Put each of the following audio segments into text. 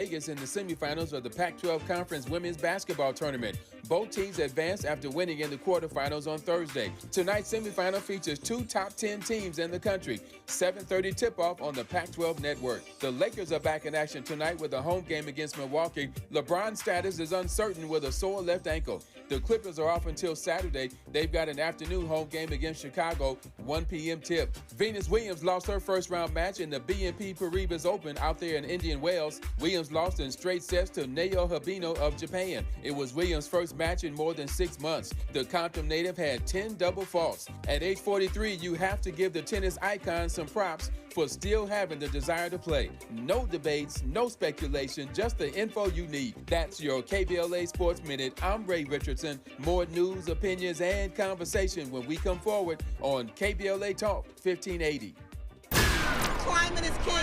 Vegas in the semifinals of the Pac-12 Conference Women's Basketball Tournament. Both teams advanced after winning in the quarterfinals on Thursday. Tonight's semifinal features two top 10 teams in the country. 7:30 tip-off on the Pac-12 network. The Lakers are back in action tonight with a home game against Milwaukee. LeBron's status is uncertain with a sore left ankle. The Clippers are off until Saturday. They've got an afternoon home game against Chicago, 1 p.m. tip. Venus Williams lost her first-round match in the BNP Paribas Open out there in Indian Wells. Williams lost in straight sets to Naoya Hibino of Japan. It was Williams' first match in more than 6 months. The Compton native had 10 double faults. At age 43, you have to give the tennis icon some props for still having the desire to play. No debates, no speculation, just the info you need. That's your KBLA Sports Minute. I'm Ray Richardson. More news, opinions, and conversation when we come forward on KBLA Talk 1580. Climate is king.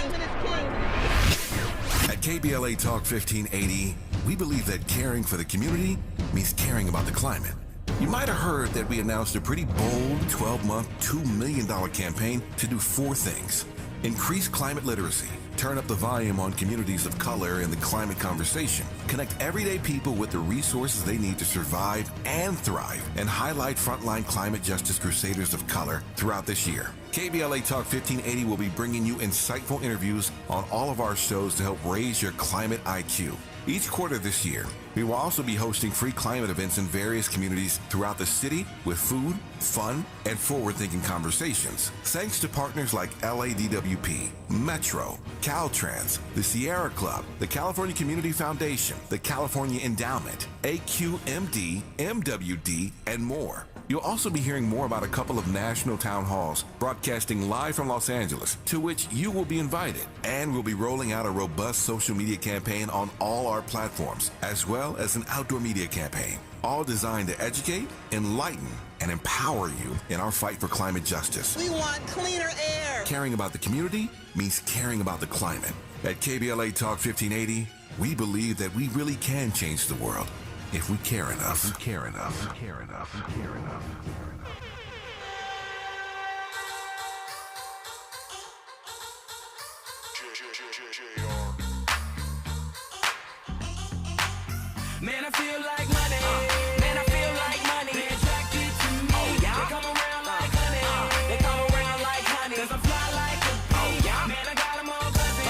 At KBLA Talk 1580, we believe that caring for the community means caring about the climate. You might have heard that we announced a pretty bold 12-month, $2 million campaign to do 4 things. Increase climate literacy, turn up the volume on communities of color in the climate conversation, connect everyday people with the resources they need to survive and thrive, and highlight frontline climate justice crusaders of color throughout this year. KBLA Talk 1580 will be bringing you insightful interviews on all of our shows to help raise your climate IQ. Each quarter this year, we will also be hosting free climate events in various communities throughout the city with food, fun, and forward-thinking conversations. Thanks to partners like LADWP, Metro, Caltrans, the Sierra Club, the California Community Foundation, the California Endowment, AQMD, MWD, and more. You'll also be hearing more about a couple of national town halls broadcasting live from Los Angeles, to which you will be invited. And we'll be rolling out a robust social media campaign on all our platforms, as well as an outdoor media campaign, all designed to educate, enlighten, and empower you in our fight for climate justice. We want cleaner air. Caring about the community means caring about the climate. At KBLA Talk 1580, we believe that we really can change the world if we care enough. If we care enough. If we care enough. If we care enough. If we care enough. Man, I feel like money. Man, I feel like money. They attracted to me. Oh, yeah. They come around like honey. They come around like honey. 'Cause I fly like a bee. Oh, yeah. Man, I got them all buzzing.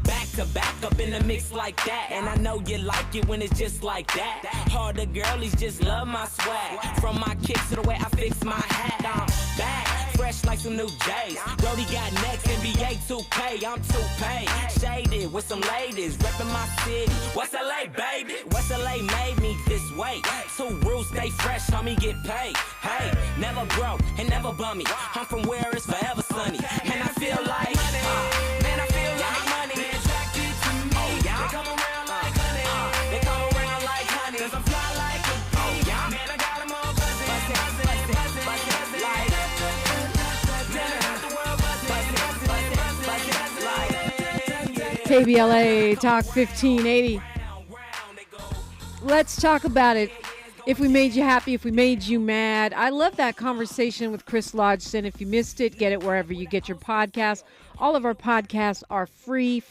Back to back up in the mix like that. And I know you like it when it's just like that. Harder girlies just love my swag. From my kicks to the way I fix my hat. I'm back. Fresh like some new J's. Brody got next, NBA 2K, I'm 2K. Shaded with some ladies, reppin' my city. West LA, baby. West LA made me this way. 2 rules, stay fresh, homie, get paid. Hey, never broke and never bummy. I'm from where it's forever sunny. And I feel like, man, I feel like money. They attracted to me. Oh, yeah. They come around like honey. They come around like honey. 'Cause I fly like a bee. Oh, yeah. Man, I got them all buzzing. KBLA Talk 1580. Let's talk about it. If we made you happy, if we made you mad. I love that conversation with Chris Lodgson. If you missed it, get it wherever you get your podcasts. All of our podcasts are free.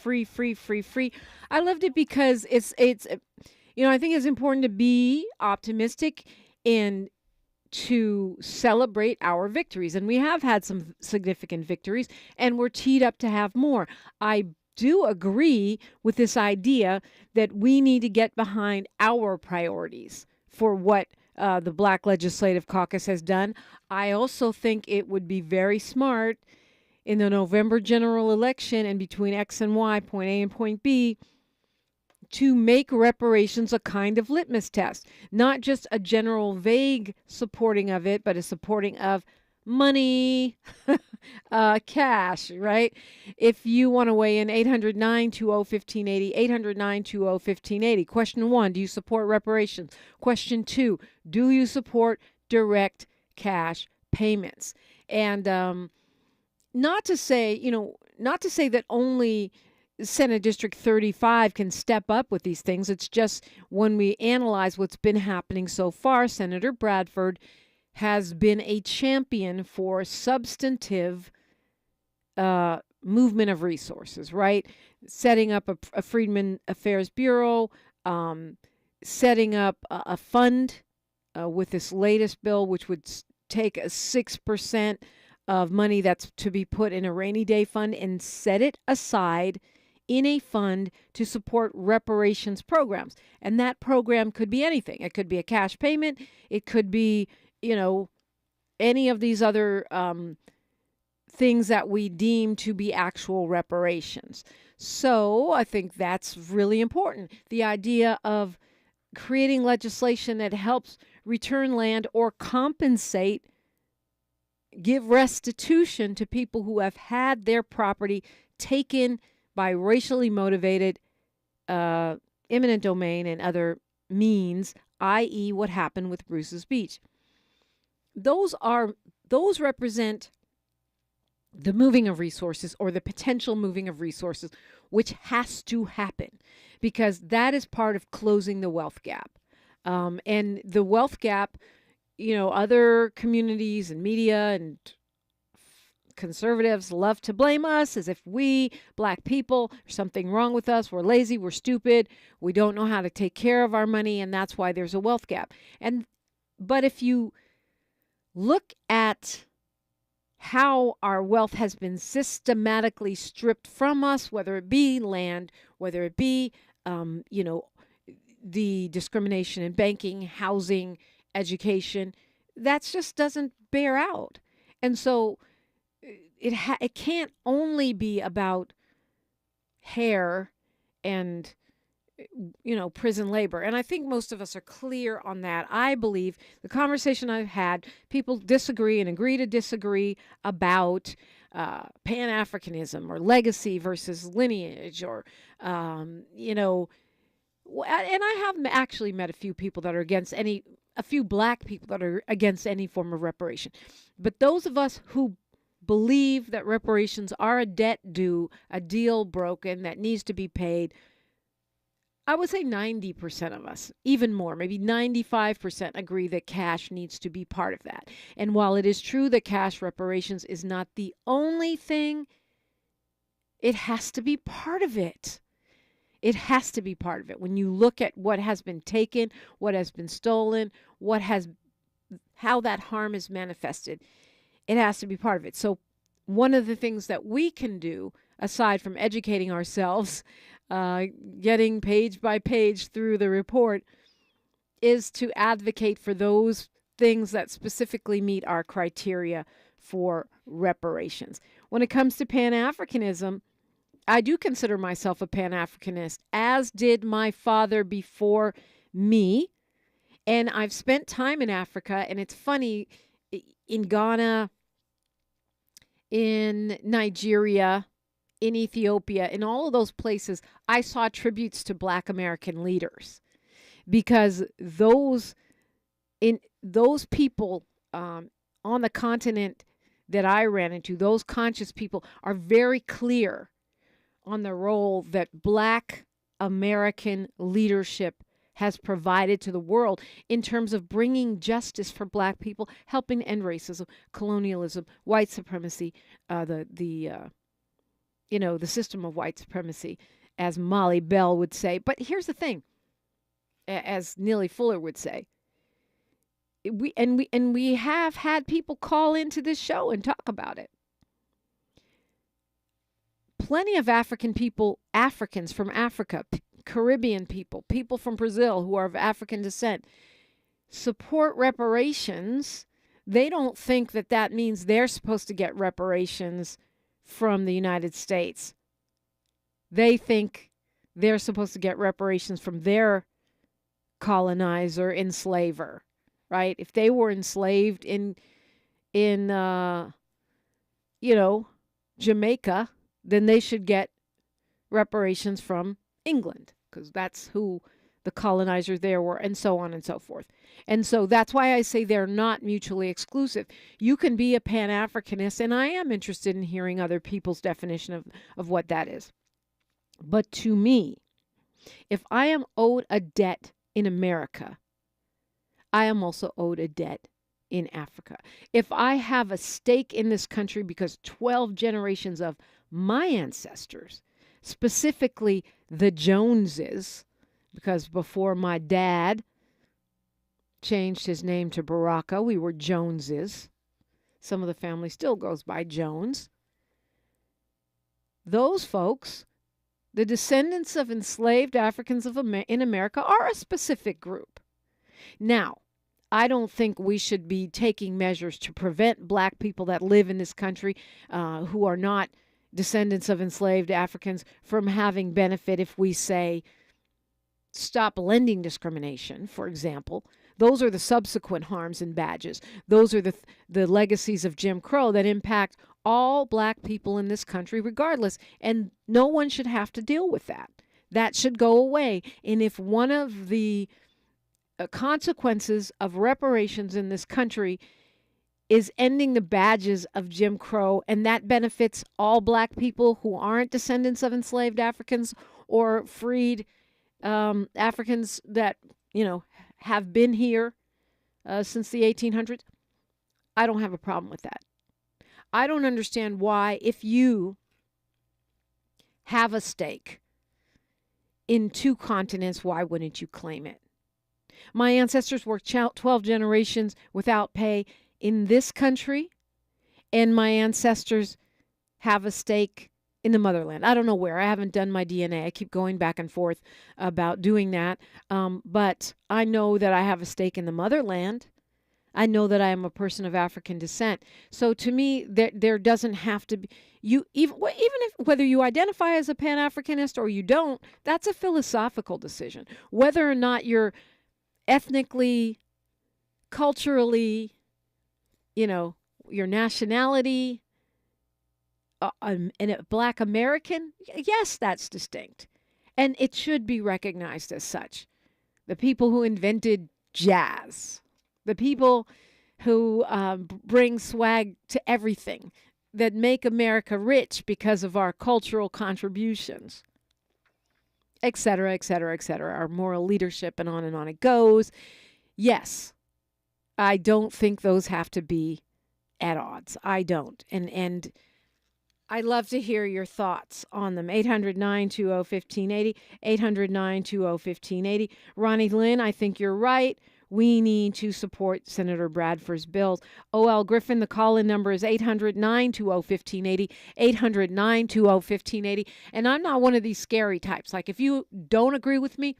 I loved it because it's I think it's important to be optimistic and to celebrate our victories. And we have had some significant victories, and we're teed up to have more. I do agree with this idea that we need to get behind our priorities for what the Black Legislative Caucus has done. I also think it would be very smart in the November general election and between X and Y, point A and point B, to make reparations a kind of litmus test, not just a general vague supporting of it, but a supporting of money, cash, right? If you want to weigh in, 800-920-1580, 800-920-1580. Question 1, do you support reparations? Question 2, do you support direct cash payments? And not to say that only Senate District 35 can step up with these things. It's just when we analyze what's been happening so far, Senator Bradford has been a champion for substantive movement of resources, right? Setting up a Freedmen Affairs Bureau, setting up a fund with this latest bill, which would take a 6% of money that's to be put in a rainy day fund and set it aside in a fund to support reparations programs. And that program could be anything. It could be a cash payment. It could be, any of these other things that we deem to be actual reparations. So I think that's really important. The idea of creating legislation that helps return land or compensate, give restitution to people who have had their property taken by racially motivated eminent domain and other means, i.e. what happened with Bruce's Beach. Those represent the moving of resources, or the potential moving of resources, which has to happen because that is part of closing the wealth gap. And the wealth gap, other communities and media and conservatives love to blame us as if we, black people, there's something wrong with us. We're lazy, we're stupid, we don't know how to take care of our money, and that's why there's a wealth gap. But if you look at how our wealth has been systematically stripped from us, whether it be land, whether it be, the discrimination in banking, housing, education, that just doesn't bear out. And so it can't only be about hair and prison labor. And I think most of us are clear on that. I believe the conversation I've had, people disagree and agree to disagree about Pan-Africanism or legacy versus lineage, or, and I have actually met a few people that are a few black people that are against any form of reparation. But those of us who believe that reparations are a debt due, a deal broken that needs to be paid, I would say 90% of us, even more, maybe 95% agree that cash needs to be part of that. And while it is true that cash reparations is not the only thing, it has to be part of it. It has to be part of it. When you look at what has been taken, what has been stolen, how that harm is manifested, it has to be part of it. So one of the things that we can do, aside from educating ourselves, getting page by page through the report, is to advocate for those things that specifically meet our criteria for reparations. When it comes to Pan-Africanism, I do consider myself a Pan-Africanist, as did my father before me. And I've spent time in Africa, and it's funny, in Ghana, in Nigeria, in Ethiopia, in all of those places, I saw tributes to Black American leaders, because those people on the continent that I ran into, those conscious people, are very clear on the role that Black American leadership has provided to the world in terms of bringing justice for Black people, helping end racism, colonialism, white supremacy, the system of white supremacy, as Molly Bell would say. But here's the thing, as Neely Fuller would say, we have had people call into this show and talk about it. Plenty of African people, Africans from Africa, Caribbean people from Brazil who are of African descent, support reparations. They don't think that means they're supposed to get reparations from the United States. They think they're supposed to get reparations from their colonizer, enslaver, right? If they were enslaved in Jamaica, then they should get reparations from England, because that's who the colonizers there were, and so on and so forth. And so that's why I say they're not mutually exclusive. You can be a Pan-Africanist, and I am interested in hearing other people's definition of what that is. But to me, if I am owed a debt in America, I am also owed a debt in Africa. If I have a stake in this country because 12 generations of my ancestors, specifically the Joneses, because before my dad changed his name to Baraka, we were Joneses. Some of the family still goes by Jones. Those folks, the descendants of enslaved Africans in America, are a specific group. Now, I don't think we should be taking measures to prevent black people that live in this country who are not descendants of enslaved Africans from having benefit if we say stop lending discrimination, for example. Those are the subsequent harms and badges. Those are the legacies of Jim Crow that impact all black people in this country regardless, and no one should have to deal with that. That should go away. And if one of the consequences of reparations in this country is ending the badges of Jim Crow, and that benefits all black people who aren't descendants of enslaved Africans or freed Africans that, have been here since the 1800s, I don't have a problem with that. I don't understand why, if you have a stake in 2 continents, why wouldn't you claim it? My ancestors worked 12 generations without pay in this country, and my ancestors have a stake in the motherland. I don't know where. I haven't done my DNA. I keep going back and forth about doing that. But I know that I have a stake in the motherland. I know that I am a person of African descent. So to me, there doesn't have to be, even if whether you identify as a Pan-Africanist or you don't, that's a philosophical decision. Whether or not you're ethnically, culturally, your nationality, and a black American, yes, that's distinct. And it should be recognized as such. The people who invented jazz, the people who bring swag to everything, that make America rich because of our cultural contributions, et cetera, et cetera, et cetera, our moral leadership, and on it goes. Yes, I don't think those have to be at odds. I don't. And I'd love to hear your thoughts on them. 800-920-1580, 800-920-1580. Ronnie Lynn, I think you're right. We need to support Senator Bradford's bills. O.L. Griffin, the call-in number is 800-920-1580, 800-920-1580. And I'm not one of these scary types. Like, if you don't agree with me,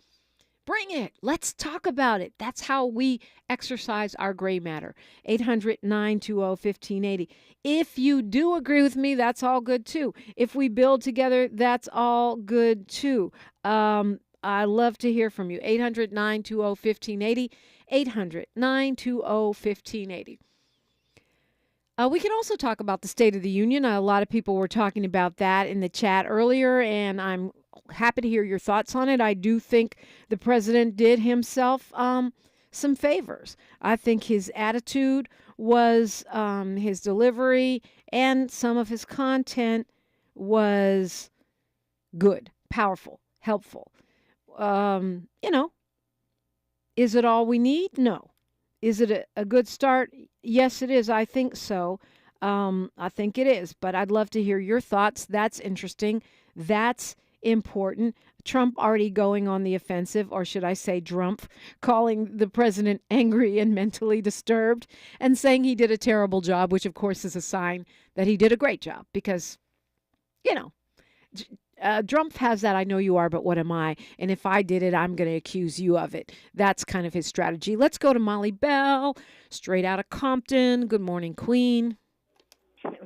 bring it. Let's talk about it. That's how we exercise our gray matter. 800-920-1580. If you do agree with me, that's all good too. If we build together, that's all good too. I love to hear from you. 800-920-1580. 800-920-1580. We can also talk about the State of the Union. A lot of people were talking about that in the chat earlier, and I'm happy to hear your thoughts on it. I do think the president did himself some favors. I think his attitude was, his delivery, and some of his content was good, powerful, helpful. Is it all we need? No. Is it a good start? Yes, it is. I think so. I think it is. But I'd love to hear your thoughts. That's interesting. That's important. Trump already going on the offensive, or should I say Drumpf, calling the president angry and mentally disturbed and saying he did a terrible job, which of course is a sign that he did a great job because, Drumpf has that I know you are, but what am I? And if I did it, I'm going to accuse you of it. That's kind of his strategy. Let's go to Molly Bell, straight out of Compton. Good morning, Queen.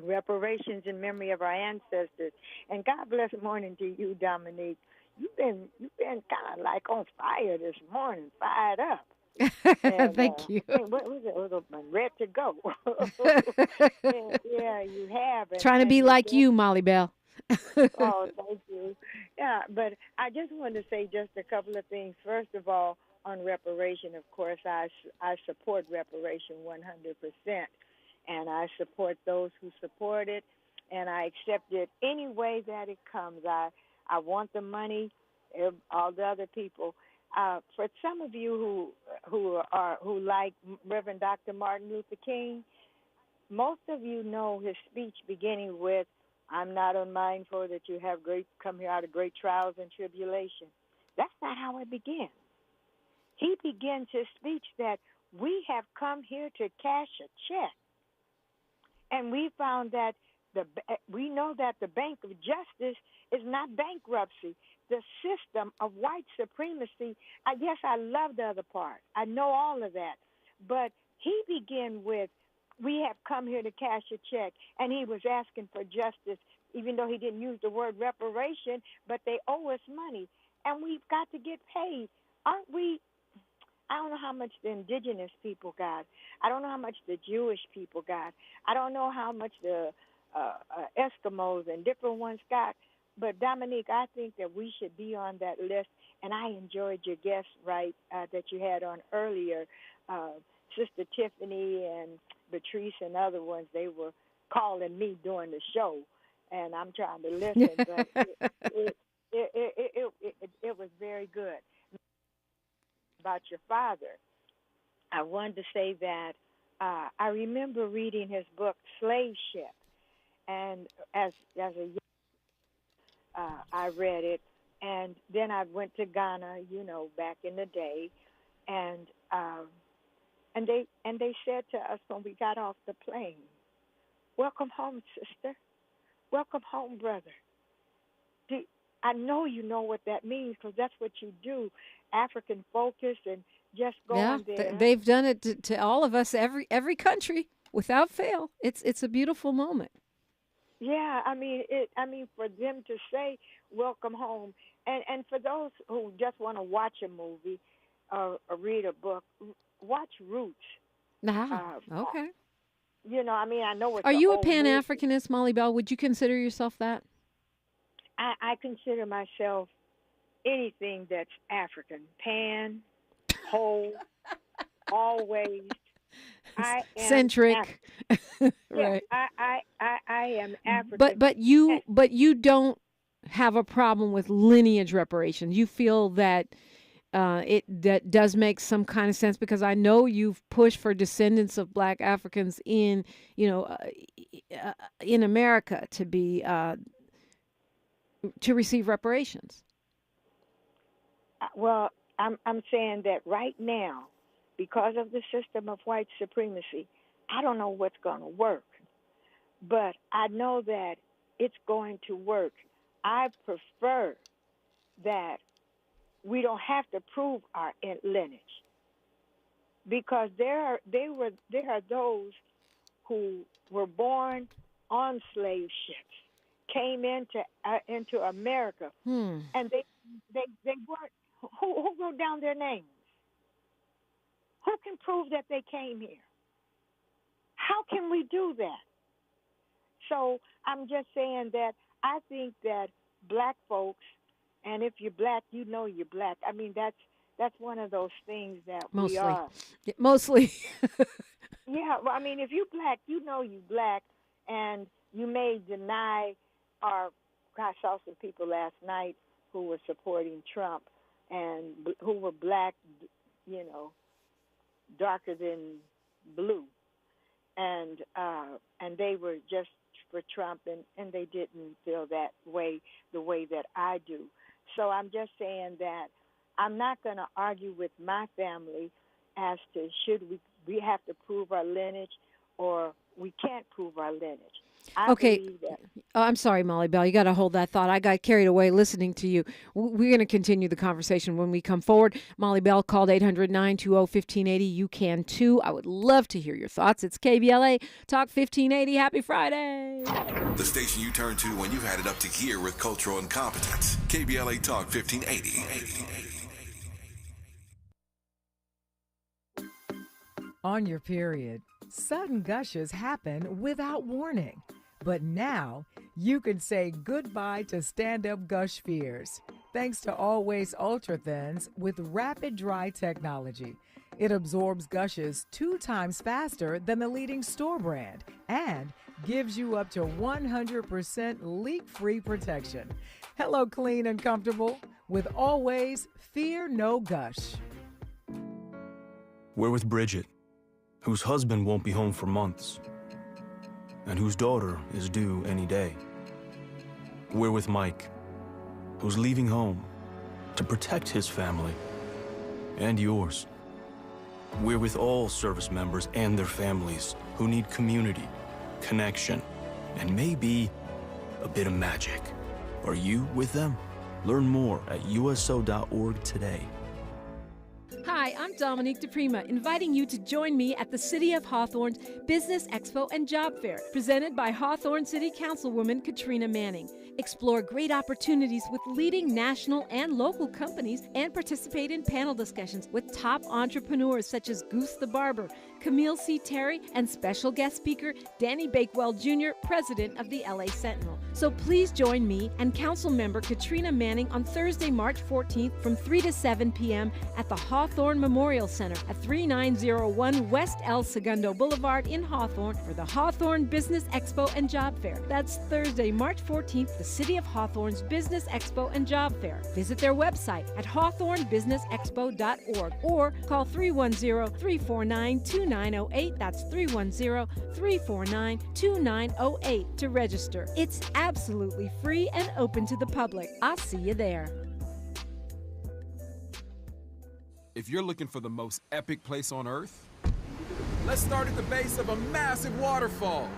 Reparations in memory of our ancestors. And God bless morning to you, Dominique. You've been kind of like on fire this morning, fired up. And, Thank you. What was it? It was ready to go. Yeah, you have. Trying to be like you, Molly Bell. Oh, thank you. Yeah, but I just wanted to say just a couple of things. First of all, on reparation, of course, I support reparation 100%, and I support those who support it, and I accept it any way that it comes. I want the money, all the other people. For some of you who like Reverend Dr. Martin Luther King, most of you know his speech beginning with, "I'm not unmindful that you have come here out of great trials and tribulation." That's not how it begins. He begins his speech that we have come here to cash a check, and we found that we know that the Bank of Justice is not bankruptcy. The system of white supremacy. I guess I love the other part. I know all of that, but he began with, "We have come here to cash a check," and he was asking for justice, even though he didn't use the word reparation. But they owe us money, and we've got to get paid, aren't we? I don't know how much the indigenous people got. I don't know how much the Jewish people got. I don't know how much the Eskimos and different ones got. But, Dominique, I think that we should be on that list, and I enjoyed your guest, that you had on earlier, Sister Tiffany and Patrice and other ones. They were calling me during the show, and I'm trying to listen, but it was very good. About your father, I wanted to say that I remember reading his book, Slave Ship, and as a young I read it, and then I went to Ghana, back in the day, and they said to us when we got off the plane, "Welcome home, sister. Welcome home, brother." I know you know what that means, because that's what you do, African focus and just going there. They've done it to all of us, every country without fail. It's a beautiful moment. Yeah, I mean, for them to say "welcome home," and for those who just want to watch a movie or read a book, watch Roots. Okay. I know it's. Are you a Pan-Africanist, Molly Bell? Would you consider yourself that? I consider myself anything that's African, pan, whole, always. I am centric. Right. Yeah, I am African. But you don't have a problem with lineage reparations. You feel that that does make some kind of sense, because I know you've pushed for descendants of Black Africans in America to be to receive reparations. Well, I'm saying that right now, because of the system of white supremacy, I don't know what's going to work, but I know that it's going to work. I prefer that we don't have to prove our lineage, because there are those who were born on slave ships, came into America, and they weren't. Who wrote down their names? Who can prove that they came here? How can we do that? So I'm just saying that I think that Black folks, and if you're Black, you know you're Black. I mean, that's one of those things that we are. Mostly. Yeah, well, I mean, if you're Black, you know you're Black, and you may deny, or I saw some people last night who were supporting Trump and who were Black, darker than blue, and they were just for Trump, and they didn't feel that way, the way that I do. So I'm just saying that I'm not going to argue with my family as to should we have to prove our lineage, or we can't prove our lineage. I believe that. Oh, I'm sorry, Molly Bell. You got to hold that thought. I got carried away listening to you. We're going to continue the conversation when we come forward. Molly Bell called 800-920-1580. You can too. I would love to hear your thoughts. It's KBLA Talk 1580. Happy Friday. The station you turn to when you've had it up to here with cultural incompetence. KBLA Talk 1580. On your period, sudden gushes happen without warning. But now, you can say goodbye to stand-up gush fears, thanks to Always Ultra Thins with rapid dry technology. It absorbs gushes 2 times faster than the leading store brand and gives you up to 100% leak-free protection. Hello, clean and comfortable with always fear no gush. We're with Bridget, whose husband won't be home for months, and whose daughter is due any day. We're with Mike, who's leaving home to protect his family and yours. We're with all service members and their families who need community, connection, and maybe a bit of magic. Are you with them? Learn more at uso.org today. Hi, I'm Dominique DiPrima, inviting you to join me at the City of Hawthorne's Business Expo and Job Fair, presented by Hawthorne City Councilwoman Katrina Manning. Explore great opportunities with leading national and local companies and participate in panel discussions with top entrepreneurs such as Goose the Barber, Camille C. Terry, and special guest speaker Danny Bakewell Jr., president of the LA Sentinel. So please join me and Council Member Katrina Manning on Thursday, March 14th from 3 to 7 p.m. at the Hawthorne Memorial Center at 3901 West El Segundo Boulevard in Hawthorne for the Hawthorne Business Expo and Job Fair. That's Thursday, March 14th, the City of Hawthorne's Business Expo and Job Fair. Visit their website at hawthornebusinessexpo.org or call 310-349-2908. That's 310-349-2908 to register. It's absolutely free and open to the public. I'll see you there. If you're looking for the most epic place on Earth, let's start at the base of a massive waterfall.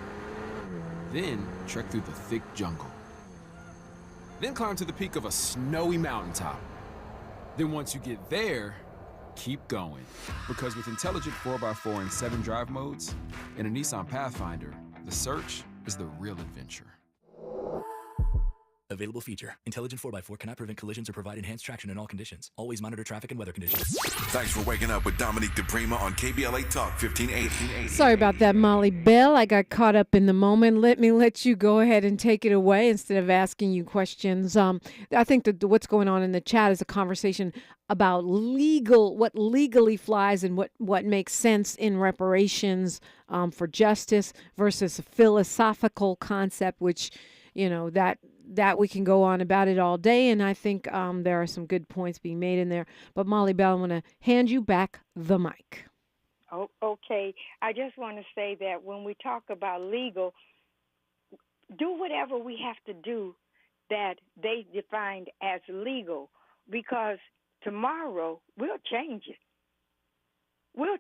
Then trek through the thick jungle. Then climb to the peak of a snowy mountaintop. Then once you get there, keep going. Because with intelligent 4x4 and 7 drive modes and a Nissan Pathfinder, the search is the real adventure. Available feature. Intelligent 4x4 cannot prevent collisions or provide enhanced traction in all conditions. Always monitor traffic and weather conditions. Thanks for waking up with Dominique DiPrima on KBLA Talk 1580. Sorry about that, Molly Bell. I got caught up in the moment. Let me let you go ahead and take it away instead of asking you questions. I think that what's going on in the chat is a conversation about what legally flies and what makes sense in reparations for justice versus a philosophical concept, which, that we can go on about it all day, and I think there are some good points being made in there. But Molly Bell, I'm going to hand you back the mic. Oh, okay. I just want to say that when we talk about legal, do whatever we have to do that they defined as legal, because tomorrow we'll change it. We'll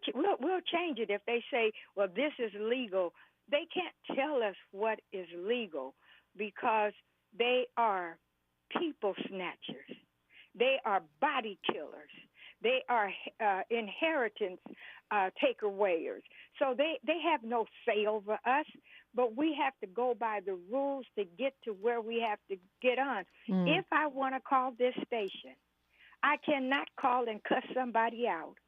change it if they say, well, this is legal. They can't tell us what is legal because they are people snatchers. They are body killers. They are inheritance takeawayers. So they have no say over us, but we have to go by the rules to get to where we have to get on. If I want to call this station, I cannot call and cuss somebody out.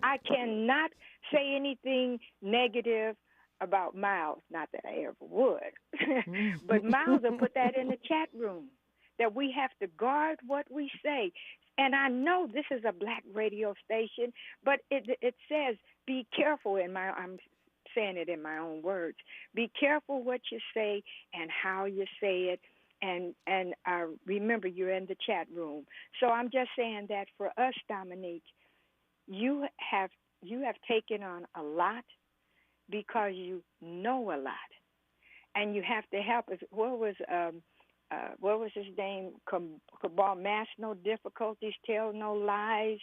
I cannot say anything negative about Miles, not that I ever would, but Miles will put that in the chat room, that we have to guard what we say. And I know this is a black radio station, but it says, be careful I'm saying it in my own words, be careful what you say and how you say it, and remember you're in the chat room. So I'm just saying that for us, Dominique, you have taken on a lot, because you know a lot, and you have to help us. What was his name? Cabal, mask no difficulties, tell no lies,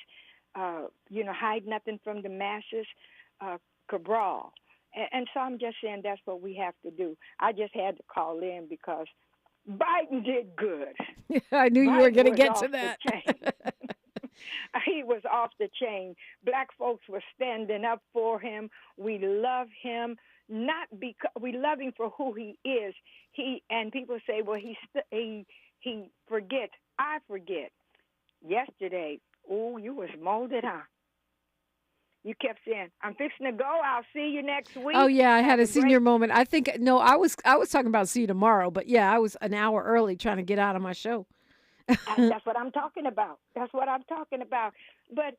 hide nothing from the masses. Cabral, and so I'm just saying that's what we have to do. I just had to call in because Biden did good. I knew you were going to get to that. He was off the chain. Black folks were standing up for him. We love him, not because we love him for who he is. And people say, well, he forgets. I forget. Yesterday, you was molded, huh? You kept saying, I'm fixing to go. I'll see you next week. Oh, yeah, I had a senior moment. I think, no, I was talking about see you tomorrow. But, yeah, I was an hour early trying to get out of my show. That's what I'm talking about. But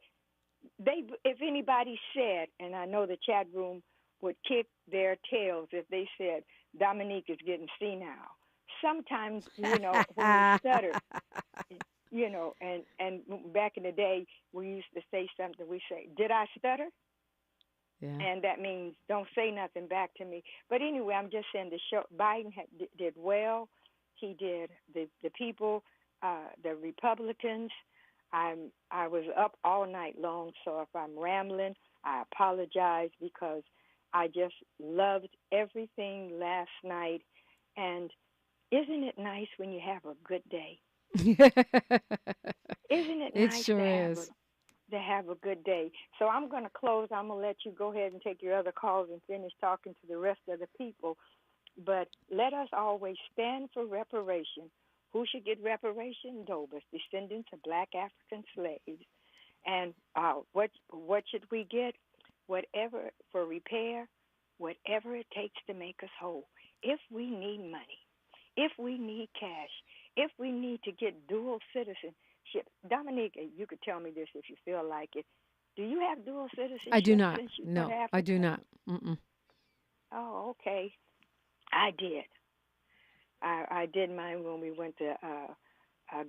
if anybody said, and I know the chat room would kick their tails if they said Dominique is getting senile. Sometimes, when we stutter, and back in the day, we used to say something. We say, "Did I stutter?" Yeah. And that means don't say nothing back to me. But anyway, I'm just saying Biden did well. He did. The people, the Republicans. I was up all night long, so if I'm rambling, I apologize because I just loved everything last night. And isn't it nice when you have a good day? Isn't it nice It sure is. To have a good day? So I'm going to close. I'm going to let you go ahead and take your other calls and finish talking to the rest of the people. But let us always stand for reparation. Who should get reparation? Those descendants of black African slaves. And what should we get? Whatever for repair, whatever it takes to make us whole. If we need money, if we need cash, if we need to get dual citizenship. Dominique, you could tell me this if you feel like it. Do you have dual citizenship? I do not. No, I do not. Mm-mm. Oh, okay. I did. I did mine when we went to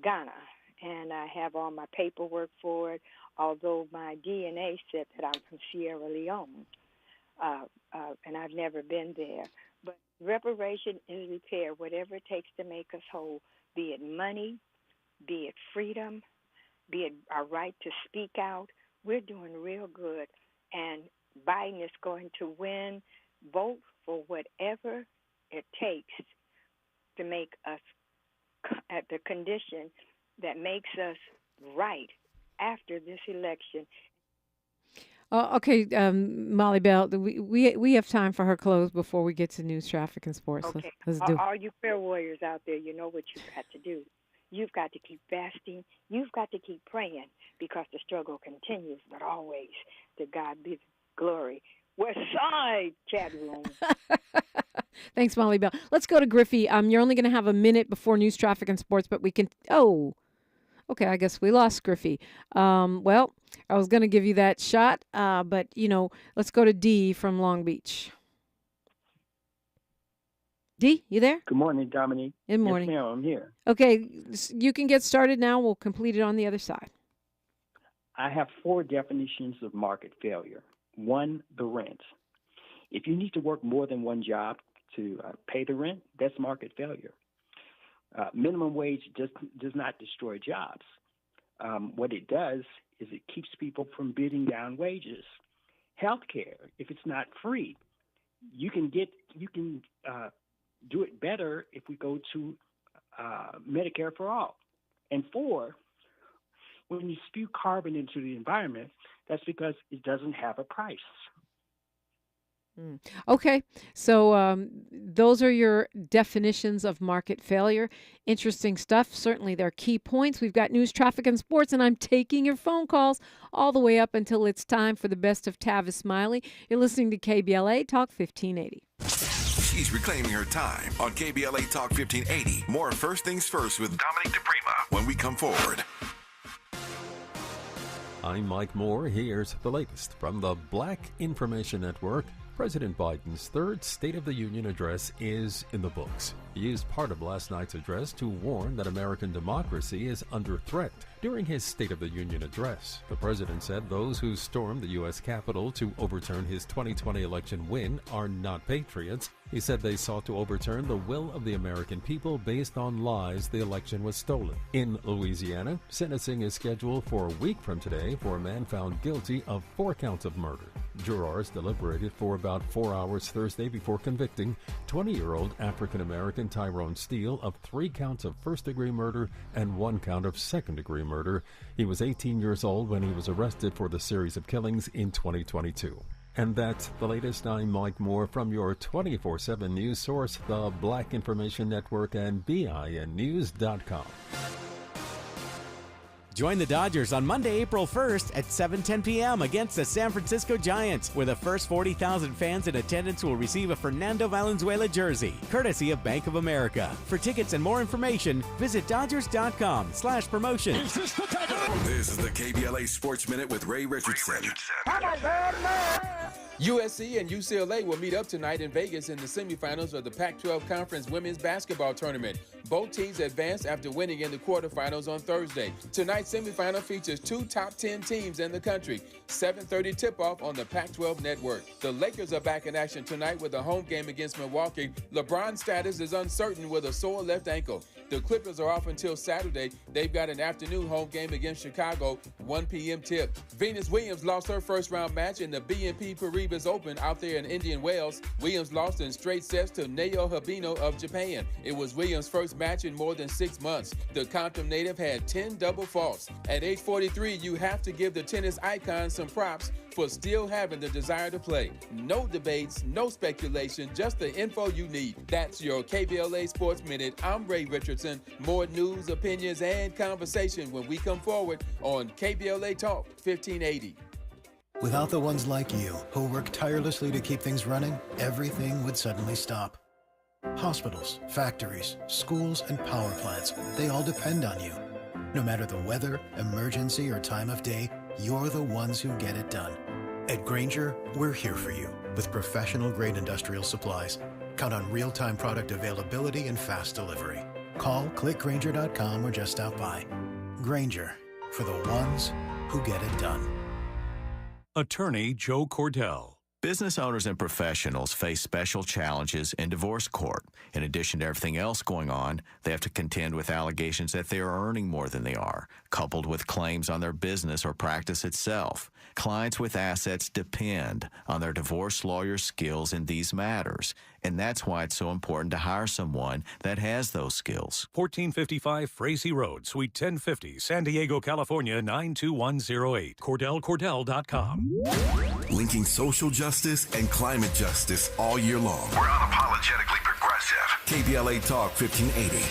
Ghana, and I have all my paperwork for it, although my DNA said that I'm from Sierra Leone, and I've never been there. But reparation is repair, whatever it takes to make us whole, be it money, be it freedom, be it our right to speak out. We're doing real good, and Biden is going to win. Vote for whatever it takes to make us at the condition that makes us right after this election. Okay, Molly Bell, we have time for her close before we get to news, traffic, and sports. Okay. Let's do it. All you prayer warriors out there, you know what you've got to do. You've got to keep fasting. You've got to keep praying because the struggle continues, but always to God be the glory. West Side chat room. Thanks, Molly Bell. Let's go to Griffey. You're only going to have a minute before news, traffic, and sports, but we can... Oh, okay, I guess we lost Griffey. Well, I was going to give you that shot, but, let's go to Dee from Long Beach. Dee, you there? Good morning, Dominique. Good morning. Yes, ma'am, I'm here. Okay, you can get started now. We'll complete it on the other side. I have 4 definitions of market failure. 1, the rent. If you need to work more than one job to pay the rent, that's market failure. Minimum wage does not destroy jobs. What it does is it keeps people from bidding down wages. Healthcare, if it's not free, you can do it better if we go to Medicare for all. And 4, when you spew carbon into the environment, that's because it doesn't have a price. Okay, so those are your definitions of market failure. Interesting stuff. Certainly, they're key points. We've got news, traffic, and sports, and I'm taking your phone calls all the way up until it's time for the best of Tavis Smiley. You're listening to KBLA Talk 1580. She's reclaiming her time on KBLA Talk 1580. More First Things First with Dominique DiPrima when we come forward. I'm Mike Moore. Here's the latest from the Black Information Network. President Biden's third State of the Union address is in the books. He used part of last night's address to warn that American democracy is under threat. During his State of the Union address, the president said those who stormed the U.S. Capitol to overturn his 2020 election win are not patriots. He said they sought to overturn the will of the American people based on lies the election was stolen. In Louisiana, sentencing is scheduled for a week from today for a man found guilty of 4 counts of murder. Jurors deliberated for about 4 hours Thursday before convicting 20-year-old African-American Tyrone Steele of 3 counts of first-degree murder and 1 count of second-degree murder. He was 18 years old when he was arrested for the series of killings in 2022. And that's the latest. I'm Mike Moore from your 24/7 news source, the Black Information Network and BINnews.com. Join the Dodgers on Monday, April 1st at 7:10 p.m. against the San Francisco Giants, where the first 40,000 fans in attendance will receive a Fernando Valenzuela jersey, courtesy of Bank of America. For tickets and more information, visit Dodgers.com/promotions. This is the KBLA Sports Minute with Ray Richardson. USC and UCLA will meet up tonight in Vegas in the semifinals of the Pac-12 Conference Women's Basketball Tournament. Both teams advanced after winning in the quarterfinals on Thursday. Tonight's semifinal features two top 10 teams in the country. 7:30 tip-off on the Pac-12 network. The Lakers are back in action tonight with a home game against Milwaukee. LeBron's status is uncertain with a sore left ankle. The Clippers are off until Saturday. They've got an afternoon home game against Chicago, 1 p.m. tip. Venus Williams lost her first-round match in the BNP Paribas Open out there in Indian Wells. Williams lost in straight sets to Naoya Hibino of Japan. It was Williams' first match in more than 6 months. The Compton native had 10 double faults. At age 43, you have to give the tennis icon some props for still having the desire to play. No debates, no speculation, just the info you need. That's your KBLA Sports Minute. I'm Ray Richardson. More news, opinions, and conversation when we come forward on KBLA Talk 1580. Without the ones like you, who work tirelessly to keep things running, everything would suddenly stop. Hospitals, factories, schools, and power plants, they all depend on you. No matter the weather, emergency, or time of day, you're the ones who get it done. At Grainger, we're here for you with professional-grade industrial supplies. Count on real-time product availability and fast delivery. Call, clickgrainger.com, or just stop by. Grainger, for the ones who get it done. Attorney Joe Cordell. Business owners and professionals face special challenges in divorce court. In addition to everything else going on, they have to contend with allegations that they are earning more than they are, coupled with claims on their business or practice itself. Clients with assets depend on their divorce lawyer's skills in these matters, and that's why it's so important to hire someone that has those skills. 1455 Frazee Road, Suite 1050, San Diego, California, 92108. CordellCordell.com. Linking social justice and climate justice all year long. We're unapologetically progressive. KBLA Talk 1580.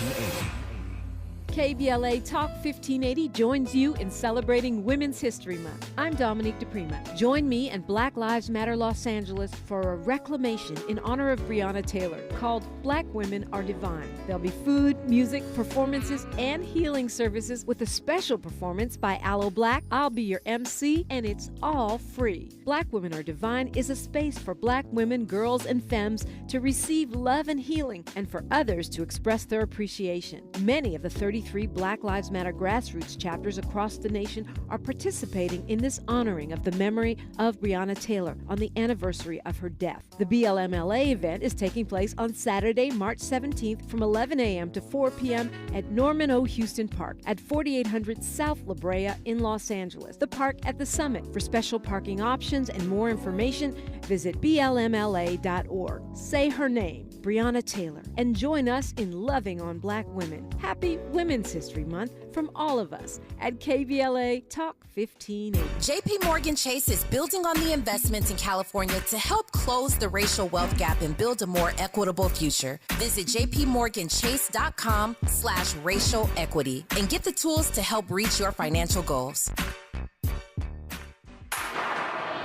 KBLA Talk 1580 joins you in celebrating Women's History Month. I'm Dominique DiPrima. Join me and Black Lives Matter Los Angeles for a reclamation in honor of Breonna Taylor called Black Women Are Divine. There'll be food, music, performances, and healing services with a special performance by Aloe Black. I'll be your MC, and it's all free. Black Women Are Divine is a space for Black women, girls, and femmes to receive love and healing, and for others to express their appreciation. Many of the 33 Black Lives Matter grassroots chapters across the nation are participating in this honoring of the memory of Breonna Taylor on the anniversary of her death. The BLMLA event is taking place on Saturday, March 17th from 11 a.m. to 4 p.m. at Norman O. Houston Park at 4800 South La Brea in Los Angeles. The park at the Summit. For special parking options and more information, visit blmla.org. Say her name, Breonna Taylor, and join us in loving on Black women. Happy Women's History Month from all of us at KBLA Talk 1580. JP Morgan Chase is building on the investments in California to help close the racial wealth gap and build a more equitable future. Visit jpmorganchase.com/racial equity and get the tools to help reach your financial goals.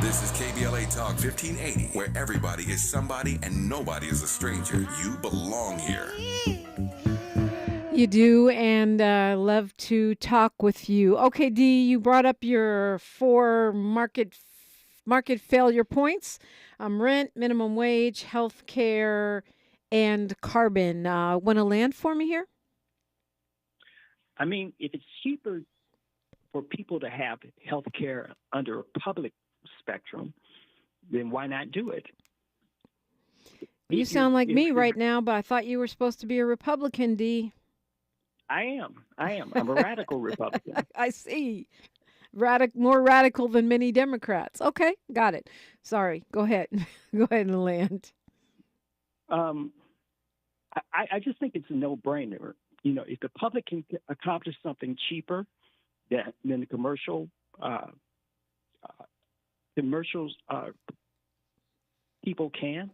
This is KBLA Talk 1580, where everybody is somebody and nobody is a stranger. You belong here. You do, and love to talk with you. Okay, Dee, you brought up your 4 market failure points: rent, minimum wage, health care, and carbon. Want to land for me here? I mean, if it's cheaper for people to have health care under a public spectrum, then why not do it? You sound like me right now, but I thought you were supposed to be a Republican, Dee. I am. I'm a radical Republican. I see. More radical than many Democrats. Okay, got it. Sorry. Go ahead. Go ahead and land. I just think it's a no-brainer. You know, if the public can accomplish something cheaper than the commercials people can,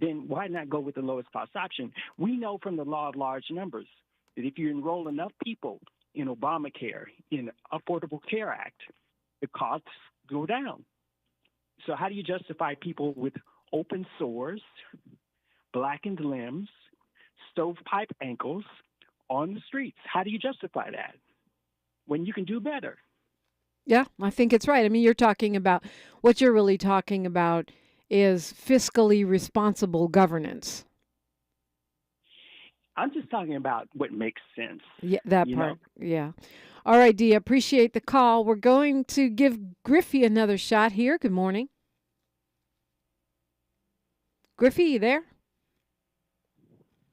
then why not go with the lowest cost option? We know from the law of large numbers that if you enroll enough people in Obamacare, in Affordable Care Act, the costs go down. So how do you justify people with open sores, blackened limbs, stovepipe ankles on the streets? How do you justify that when you can do better? Yeah, I think it's right. I mean, what you're really talking about is fiscally responsible governance. I'm just talking about what makes sense. Yeah, that you part. know? Yeah. All right, Dee, appreciate the call. We're going to give Griffey another shot here. Good morning. Griffey, you there?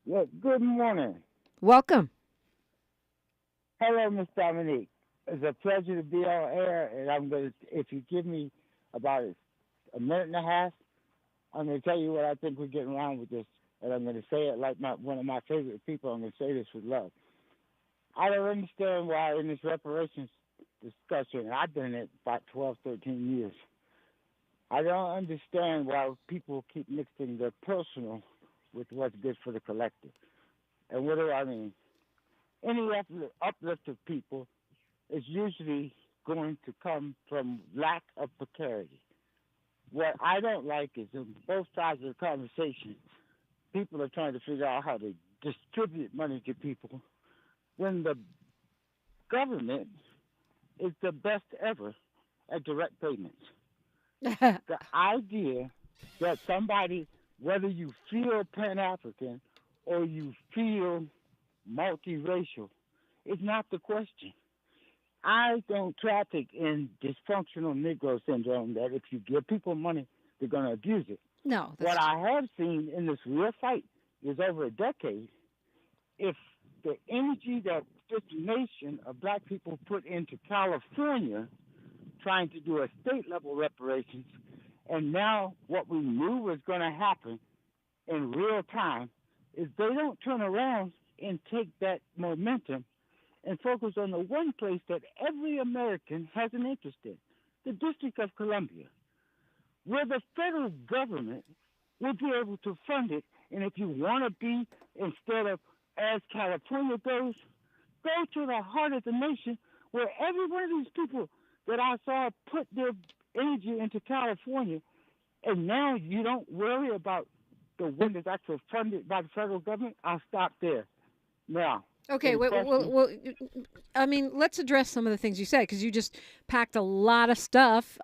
Yeah, good morning. Welcome. Hello, Miss Dominique. It's a pleasure to be on air, and if you give me about a minute and a half, I'm going to tell you what I think we're getting wrong with this, and I'm going to say it like one of my favorite people. I'm going to say this with love. I don't understand why in this reparations discussion, and I've been in it about 12, 13 years, I don't understand why people keep mixing their personal with what's good for the collective. And what do I mean? Any uplift of people is usually going to come from lack of precarity. What I don't like is on both sides of the conversation, people are trying to figure out how to distribute money to people when the government is the best ever at direct payments. The idea that somebody, whether you feel Pan-African or you feel multiracial, is not the question. I don't traffic in dysfunctional Negro syndrome that if you give people money, they're going to abuse it. No. What I have seen in this real fight is over a decade, if the energy that this nation of black people put into California trying to do a state-level reparations, and now what we knew was going to happen in real time is they don't turn around and take that momentum and focus on the one place that every American has an interest in, the District of Columbia, where the federal government will be able to fund it. And if you want to be, instead of as California goes, go to the heart of the nation where every one of these people that I saw put their energy into California, and now you don't worry about the one that's actually funded by the federal government. I'll stop there. Now. Okay, well, I mean, let's address some of the things you said, because you just packed a lot of stuff,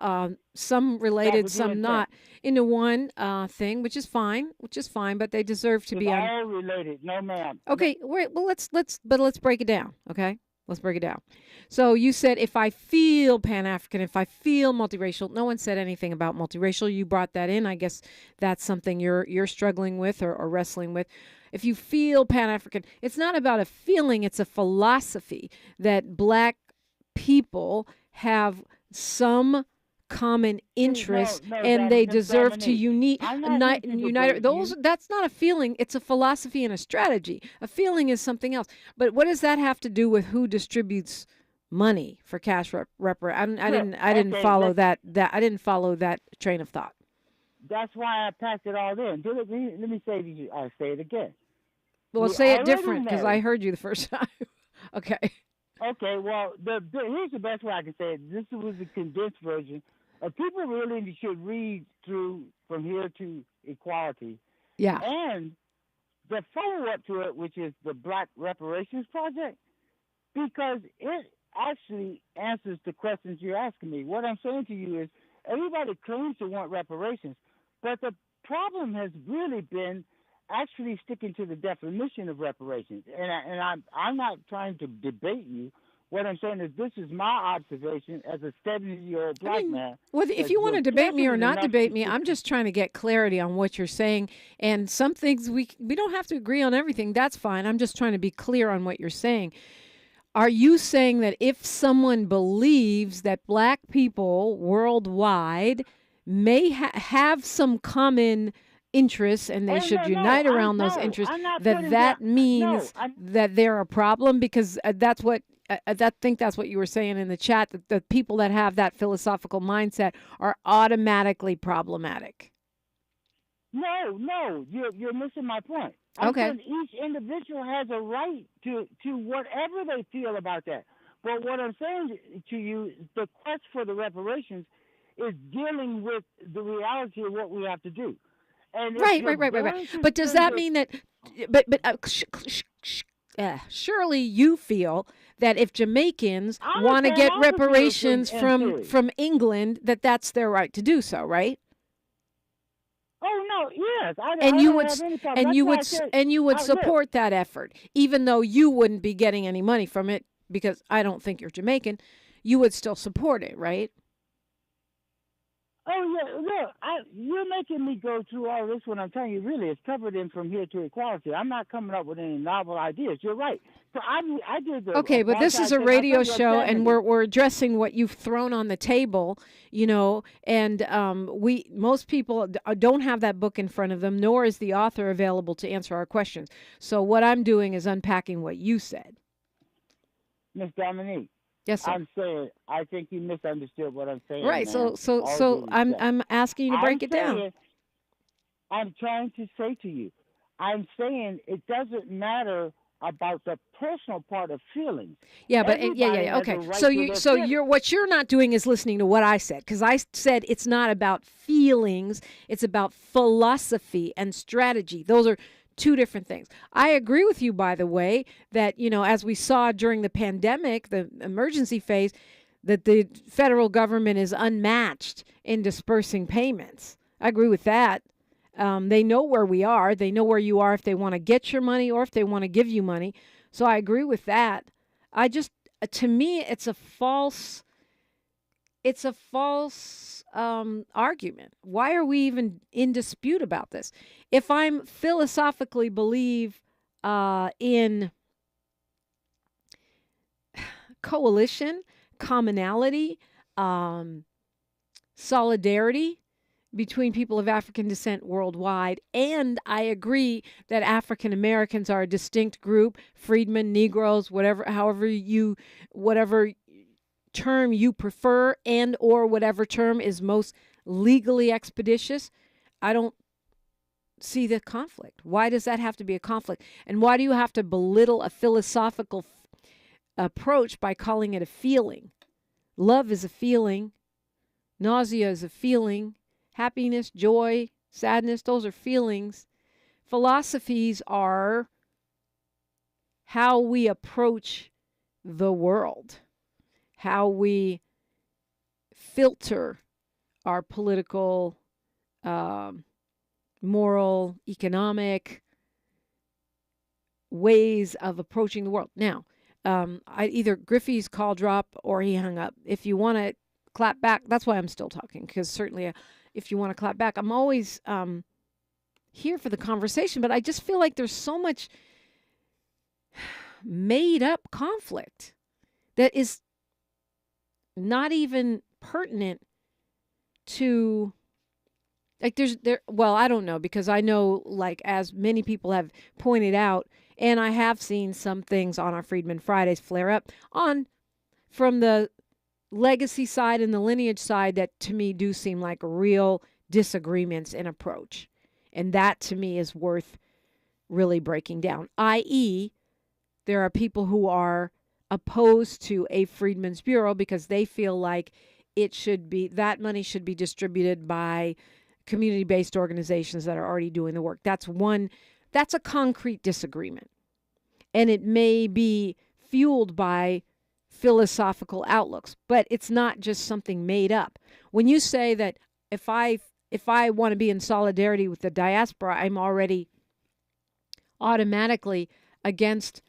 some related, some not, into one thing, which is fine, but they deserve to be all related. No, ma'am. Okay, well, let's break it down, okay? Let's break it down. So you said if I feel Pan-African, if I feel multiracial, no one said anything about multiracial. You brought that in. I guess that's something you're struggling with or wrestling with. If you feel Pan-African, it's not about a feeling, it's a philosophy that black people have some common interest and they deserve to unite. That's not a feeling, it's a philosophy and a strategy. A feeling is something else. But what does that have to do with who distributes money for cash I didn't follow that I didn't follow that train of thought. That's why I packed it all in. Let me say it again. Well, say it different, because I heard you the first time. Okay. Okay, well, here's the best way I can say it. This was a condensed version. People really should read through From Here to Equality. Yeah. And the follow-up to it, which is the Black Reparations Project, because it actually answers the questions you're asking me. What I'm saying to you is everybody claims to want reparations, but the problem has really been actually sticking to the definition of reparations. And I'm not trying to debate you. What I'm saying is this is my observation as a 70-year-old black man. Well, if you want to debate me or not debate me, I'm just trying to get clarity on what you're saying. And some things we don't have to agree on everything. That's fine. I'm just trying to be clear on what you're saying. Are you saying that if someone believes that black people worldwide may have some common interests and they should unite around those interests, that means that they're a problem? Because that's what I think that's what you were saying in the chat, that the people that have that philosophical mindset are automatically problematic. No, you're missing my point. Okay. I said each individual has a right to whatever they feel about that. But what I'm saying to you, the quest for the reparations is dealing with the reality of what we have to do. And Right. But does that mean that? But surely you feel that if Jamaicans want to get reparations from England, that's their right to do so, right? Oh no, yes, And you would look, support that effort, even though you wouldn't be getting any money from it, because I don't think you're Jamaican. You would still support it, right? Oh yeah, look, you're making me go through all this when I'm telling you, really, it's covered in From Here to Equality. I'm not coming up with any novel ideas. You're right. So I did the okay, but this is a radio show, and we're addressing what you've thrown on the table, and most people don't have that book in front of them, nor is the author available to answer our questions. So what I'm doing is unpacking what you said. Miss Dominique. Yes, sir. I'm saying I think you misunderstood what I'm saying. Right. Man. So I'm asking you to break it down. I'm trying to say to you, I'm saying it doesn't matter about the personal part of feelings. Yeah, but okay. What you're not doing is listening to what I said, because I said it's not about feelings, it's about philosophy and strategy. Those are two different things. I agree with you, by the way, that, as we saw during the pandemic, the emergency phase, that the federal government is unmatched in dispersing payments. I agree with that. They know where we are. They know where you are if they want to get your money or if they want to give you money. So I agree with that. To me, it's a false argument. Why are we even in dispute about this? If I'm philosophically believe in coalition, commonality, solidarity between people of African descent worldwide, and I agree that African Americans are a distinct group, freedmen, Negroes, whatever term you prefer, and or whatever term is most legally expeditious, I don't see the conflict. Why does that have to be a conflict? And why do you have to belittle a philosophical approach by calling it a feeling? Love is a feeling. Nausea is a feeling. Happiness, joy, sadness, those are feelings. Philosophies are how we approach the world, how we filter our political, moral, economic ways of approaching the world. Now, either Griffey's call dropped or he hung up. If you want to clap back, that's why I'm still talking, because certainly if you want to clap back, I'm always here for the conversation, but I just feel like there's so much made up conflict that is not even pertinent to, like, I don't know, because I know, like, as many people have pointed out, and I have seen some things on our Freemen Fridays flare up from the legacy side and the lineage side that to me do seem like real disagreements in approach. And that to me is worth really breaking down, i.e., there are people who are opposed to a Freedmen's Bureau because they feel like that money should be distributed by community-based organizations that are already doing the work. That's a concrete disagreement. And it may be fueled by philosophical outlooks, but it's not just something made up. When you say that if I want to be in solidarity with the diaspora, I'm already automatically against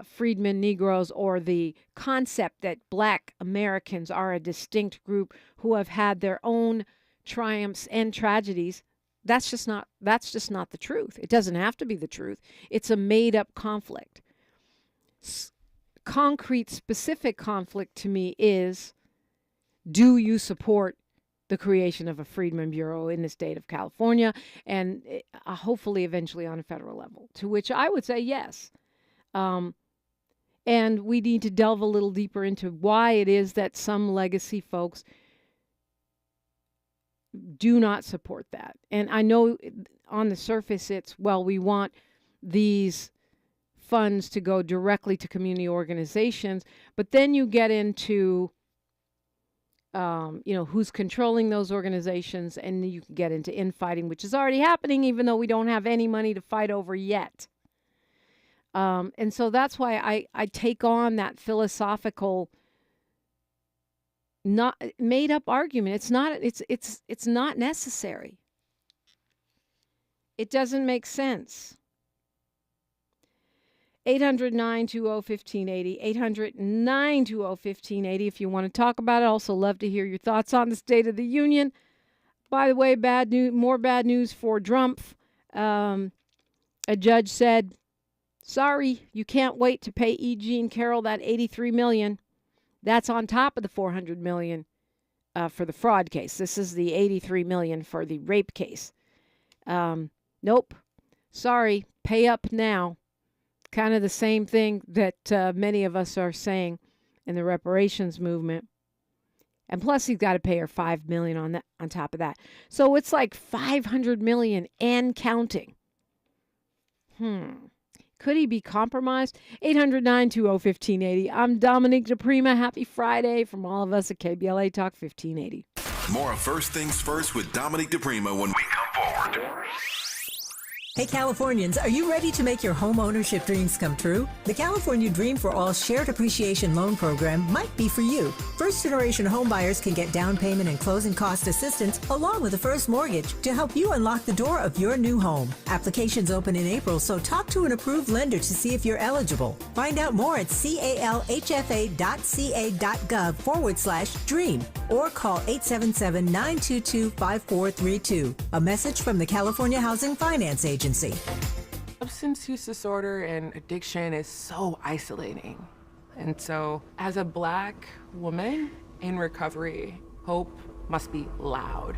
freedmen, Negroes, or the concept that Black Americans are a distinct group who have had their own triumphs and tragedies, that's just not the truth. It doesn't have to be the truth. It's a made-up conflict. Concrete, specific conflict to me is, do you support the creation of a Freedmen Bureau in the state of California and hopefully eventually on a federal level? To which I would say yes. And we need to delve a little deeper into why it is that some legacy folks do not support that. And I know on the surface it's, well, we want these funds to go directly to community organizations, but then you get into, who's controlling those organizations, and you can get into infighting, which is already happening, even though we don't have any money to fight over yet. And so that's why I take on that philosophical, not made up argument. It's not necessary. It doesn't make sense. 800-920-1580, 800-920-1580 if you want to talk about it. Also love to hear your thoughts on the State of the Union. By the way, more bad news for Drumpf. A judge said, sorry, you can't wait to pay E. Jean Carroll that $83 million. That's on top of the $400 million for the fraud case. This is the $83 million for the rape case. Nope. Sorry, pay up now. Kind of the same thing that many of us are saying in the reparations movement. And plus, he's got to pay her $5 million on top of that. So it's like $500 million and counting. Could he be compromised? 800-920-1580. I'm Dominique DiPrima. Happy Friday from all of us at KBLA Talk 1580. More of First Things First with Dominique DiPrima when we come forward. Hey Californians, are you ready to make your home ownership dreams come true? The California Dream for All Shared Appreciation Loan Program might be for you. First-generation home buyers can get down payment and closing cost assistance along with a first mortgage to help you unlock the door of your new home. Applications open in April, so talk to an approved lender to see if you're eligible. Find out more at calhfa.ca.gov/dream or call 877-922-5432. A message from the California Housing Finance Agency. Substance use disorder and addiction is so isolating. And so, as a Black woman in recovery, hope must be loud.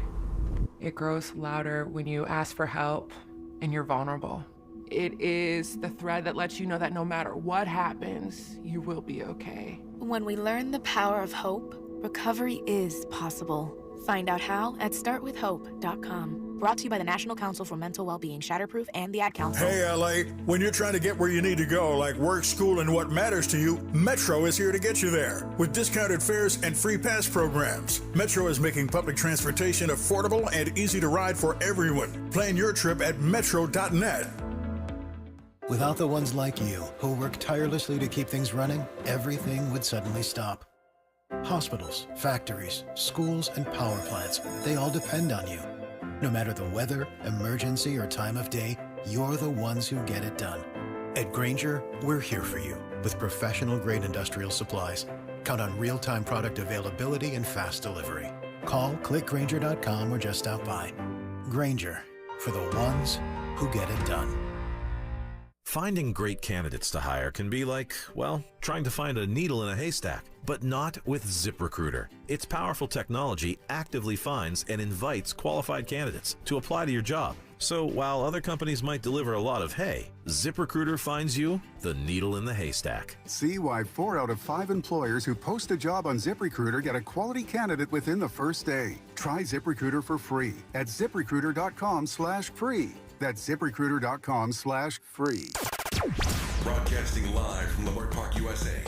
It grows louder when you ask for help and you're vulnerable. It is the thread that lets you know that no matter what happens, you will be okay. When we learn the power of hope, recovery is possible. Find out how at startwithhope.com. Brought to you by the National Council for Mental Wellbeing, Shatterproof, and the Ad Council. Hey, LA, when you're trying to get where you need to go, like work, school, and what matters to you, Metro is here to get you there. With discounted fares and free pass programs, Metro is making public transportation affordable and easy to ride for everyone. Plan your trip at metro.net. Without the ones like you, who work tirelessly to keep things running, everything would suddenly stop. Hospitals, factories, schools, and power plants, they all depend on you. No matter the weather, emergency, or time of day, you're the ones who get it done. At Grainger, we're here for you with professional-grade industrial supplies. Count on real-time product availability and fast delivery. Call, click Grainger.com, or just stop by. Grainger, for the ones who get it done. Finding great candidates to hire can be like, well, trying to find a needle in a haystack, but not with ZipRecruiter. Its powerful technology actively finds and invites qualified candidates to apply to your job. So while other companies might deliver a lot of hay, ZipRecruiter finds you the needle in the haystack. See why 4 out of 5 employers who post a job on ZipRecruiter get a quality candidate within the first day. Try ZipRecruiter for free at ZipRecruiter.com/free. That's ZipRecruiter.com/free. Broadcasting live from Leimert Park, USA.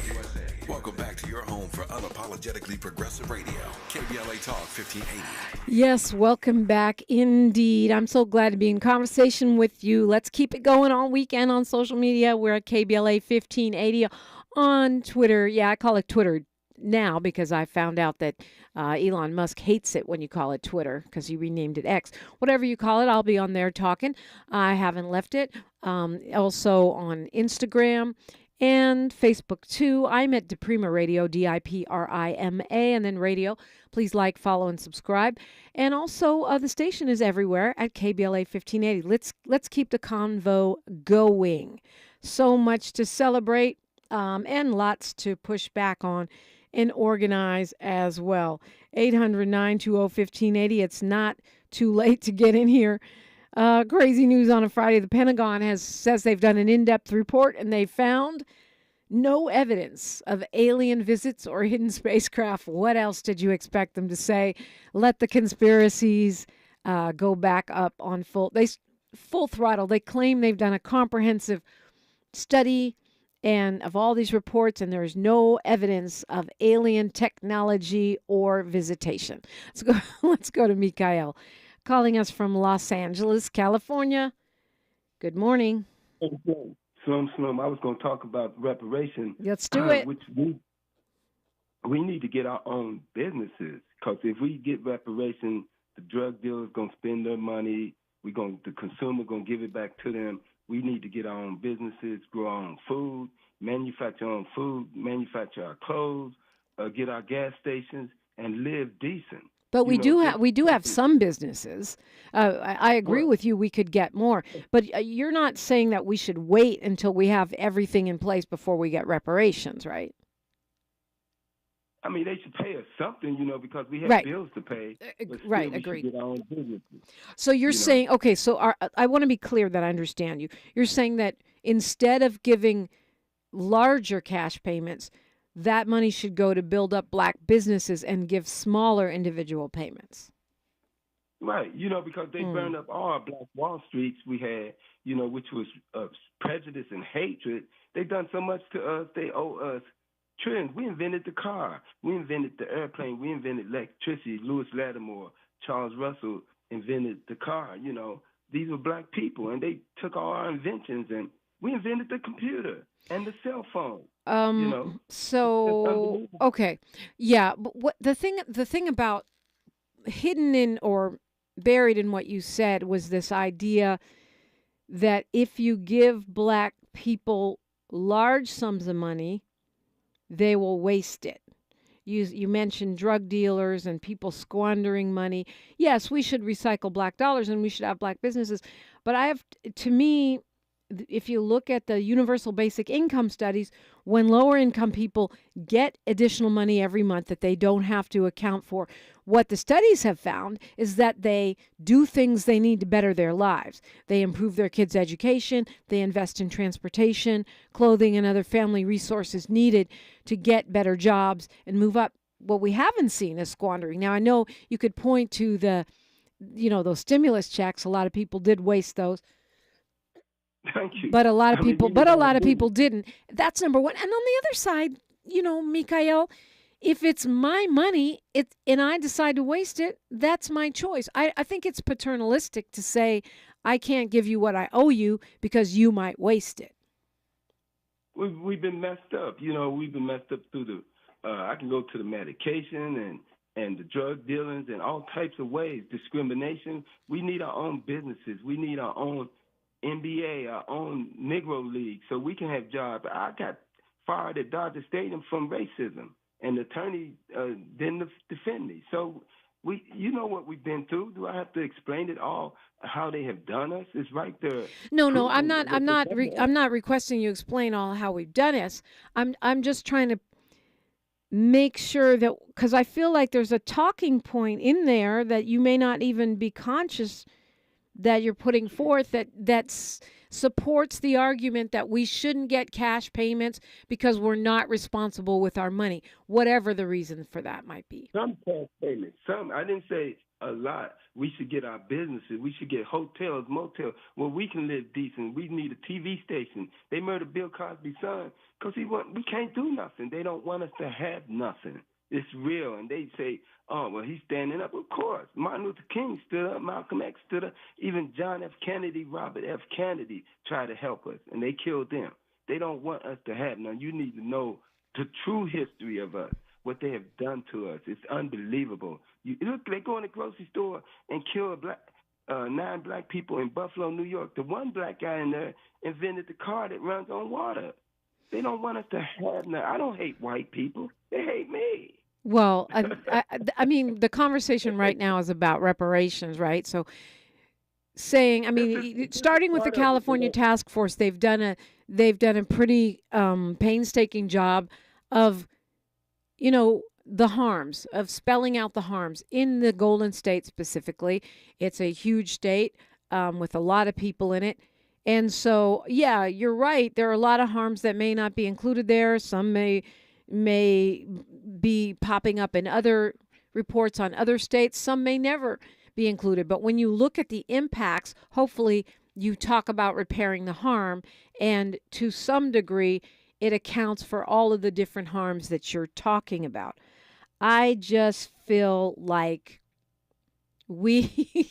Welcome back to your home for unapologetically progressive radio, KBLA Talk 1580. Yes, welcome back indeed. I'm so glad to be in conversation with you. Let's keep it going all weekend on social media. We're at KBLA 1580 on Twitter. Yeah, I call it Twitter now because I found out that Elon Musk hates it when you call it Twitter because he renamed it X. Whatever you call it, I'll be on there talking. I haven't left it. Also on Instagram and Facebook too. I'm at DiPrima Radio, DiPrima, and then radio. Please like, follow, and subscribe. And also, the station is everywhere at KBLA 1580. Let's keep the convo going. So much to celebrate, and lots to push back on and organize as well. 800-920-1580. It's not too late to get in here. Crazy news on a Friday. The Pentagon says they've done an in-depth report and they found no evidence of alien visits or hidden spacecraft. What else did you expect them to say? Let the conspiracies go back up on full throttle. They claim they've done a comprehensive study and of all these reports, and there is no evidence of alien technology or visitation. Let's go to Mikhail, calling us from Los Angeles, California. Good morning. Slum, I was going to talk about reparation. Let's do it. Which we need to get our own businesses, because if we get reparation, the drug dealers going to spend their money. The consumer going to give it back to them. We need to get our own businesses, grow our own food, manufacture our own food, manufacture our clothes, get our gas stations, and live decent. But we do have some businesses. I agree with you. We could get more, but you're not saying that we should wait until we have everything in place before we get reparations, right? I mean, they should pay us something, because we have bills to pay. Right, we agreed. should get our own businesses. So you're saying, okay, so I want to be clear that I understand you. You're saying that instead of giving larger cash payments, that money should go to build up black businesses and give smaller individual payments. Right, because they burned up all our Black Wall Streets we had, which was prejudice and hatred. They done so much to us, they owe us trillions. We invented the car. We invented the airplane. We invented electricity. Lewis Lattimore, Charles Russell invented the car. These were black people, and they took all our inventions, and we invented the computer and the cell phone. So okay, yeah. But what the thing about hidden in or buried in what you said was this idea that if you give black people large sums of money, they will waste it. You mentioned drug dealers and people squandering money. Yes, we should recycle black dollars and we should have black businesses. But to me, if you look at the universal basic income studies, when lower income people get additional money every month that they don't have to account for, what the studies have found is that they do things they need to better their lives. They improve their kids' education, they invest in transportation, clothing, and other family resources needed to get better jobs and move up. What we haven't seen is squandering. Now, I know you could point to those stimulus checks. A lot of people did waste those. Thank you. But a lot of people didn't. That's number one. And on the other side, Mikhail, if it's my money and I decide to waste it, that's my choice. I think it's paternalistic to say I can't give you what I owe you because you might waste it. We've been messed up. We've been messed up through I can go to the medication and the drug dealings and all types of ways, discrimination. We need our own businesses. We need our own NBA, our own Negro League, so we can have jobs. I got fired at Dodger Stadium from racism, and the attorney didn't defend me. So you know what we've been through. Do I have to explain it all? How they have done us? It's right there. No, I'm not requesting you explain all how we've done it. I'm just trying to make sure that, because I feel like there's a talking point in there that you may not even be conscious that you're putting forth that supports the argument that we shouldn't get cash payments because we're not responsible with our money, whatever the reason for that might be. Some cash payments. I didn't say a lot. We should get our businesses. We should get hotels, motels, where we can live decent. We need a TV station. They murdered Bill Cosby's son because we can't do nothing. They don't want us to have nothing. It's real. And they say, oh, well, he's standing up. Of course. Martin Luther King stood up. Malcolm X stood up. Even John F. Kennedy, Robert F. Kennedy tried to help us, and they killed them. They don't want us to have none. You need to know the true history of us, what they have done to us. It's unbelievable. Look, they go in the grocery store and kill 9 black people in Buffalo, New York. The one black guy in there invented the car that runs on water. They don't want us to have none. I don't hate white people. They hate me. Well, I mean, the conversation right now is about reparations, right? So starting with the California task force, they've done a pretty painstaking job of, the harms, of spelling out the harms in the Golden State specifically. It's a huge state with a lot of people in it. And so, yeah, you're right. There are a lot of harms that may not be included there. Some may be popping up in other reports on other states. Some may never be included. But when you look at the impacts, hopefully you talk about repairing the harm, and to some degree, it accounts for all of the different harms that you're talking about. I just feel like we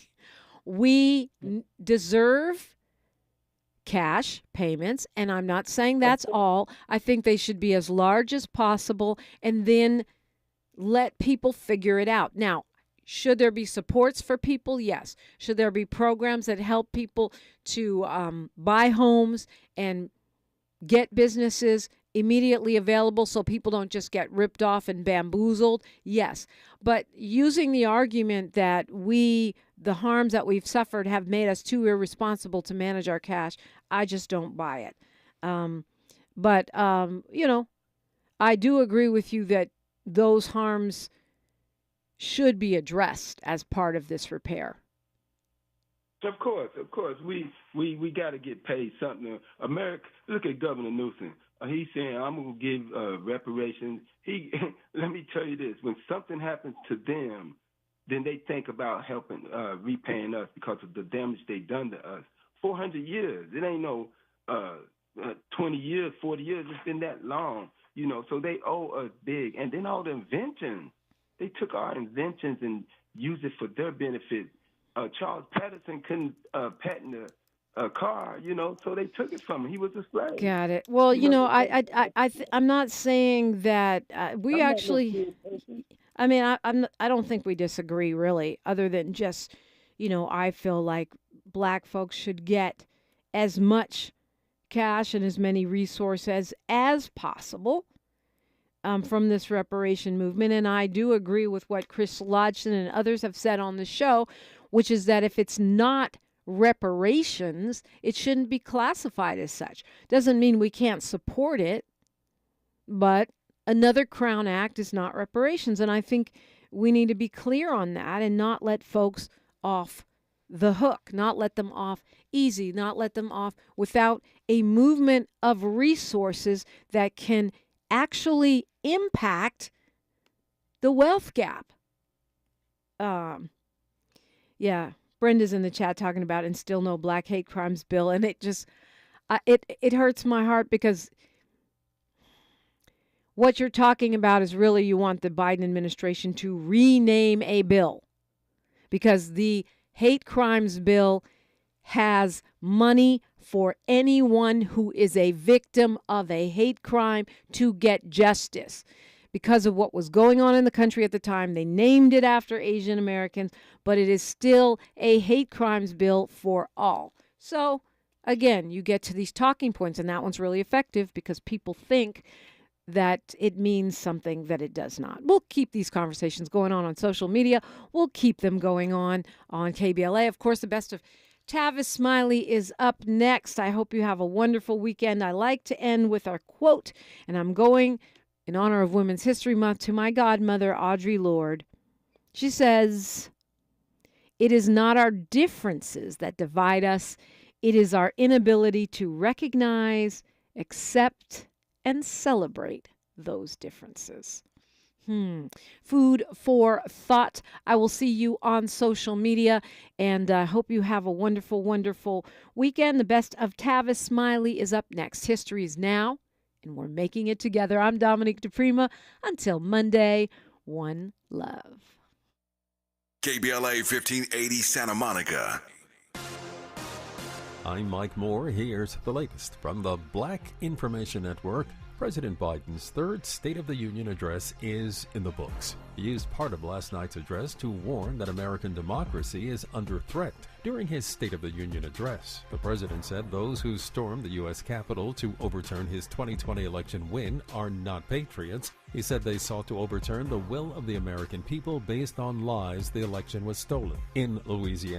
deserve cash payments, and I'm not saying that's all. I think they should be as large as possible, and then let people figure it out. Now, should there be supports for people? Yes. Should there be programs that help people to buy homes and get businesses immediately available so people don't just get ripped off and bamboozled? Yes. But using the argument that the harms that we've suffered have made us too irresponsible to manage our cash, I just don't buy it. But I do agree with you that those harms should be addressed as part of this repair. Of course. We got to get paid something. America, look at Governor Newsom. He's saying, I'm going to give reparations. Let me tell you this. When something happens to them, then they think about helping, repaying us because of the damage they done to us. 400 years. It ain't no 20 years, 40 years. It's been that long, so they owe us big. And then all the inventions. They took our inventions and used it for their benefit. Charles Patterson couldn't patent a car, so they took it from him. He was a slave. Got it. Well, I'm not saying that we actually. I mean, I don't think we disagree really, other than just, I feel like Black folks should get as much cash and as many resources as possible from this reparation movement. And I do agree with what Chris Lodgson and others have said on the show, which is that if it's not reparations, it shouldn't be classified as such. Doesn't mean we can't support it, but another Crown Act is not reparations. And I think we need to be clear on that and not let folks off the hook, not let them off easy, not let them off without a movement of resources that can actually impact the wealth gap. Yeah, Brenda's in the chat talking about and still no Black hate crimes bill, and it just it hurts my heart because what you're talking about is really you want the Biden administration to rename a bill, because the hate crimes bill has money for anyone who is a victim of a hate crime to get justice. Because of what was going on in the country at the time, they named it after Asian Americans, but it is still a hate crimes bill for all. So, again, you get to these talking points, and that one's really effective because people think that it means something that it does not. We'll keep these conversations going on social media. We'll keep them going on KBLA. Of course, the best of Tavis Smiley is up next. I hope you have a wonderful weekend. I like to end with our quote, and I'm going in honor of Women's History Month to my godmother, Audre Lorde. She says, "It is not our differences that divide us. It is our inability to recognize, accept, and celebrate those differences." Food for thought. I will see you on social media, and I hope you have a wonderful, wonderful weekend. The best of Tavis Smiley is up next. History is now, and we're making it together. I'm Dominique DiPrima. Until Monday, one love. KBLA 1580 Santa Monica. I'm Mike Moore. Here's the latest from the Black Information Network. President Biden's third State of the Union address is in the books. He used part of last night's address to warn that American democracy is under threat. During his State of the Union address, the president said those who stormed the U.S. Capitol to overturn his 2020 election win are not patriots. He said they sought to overturn the will of the American people based on lies the election was stolen. In Louisiana,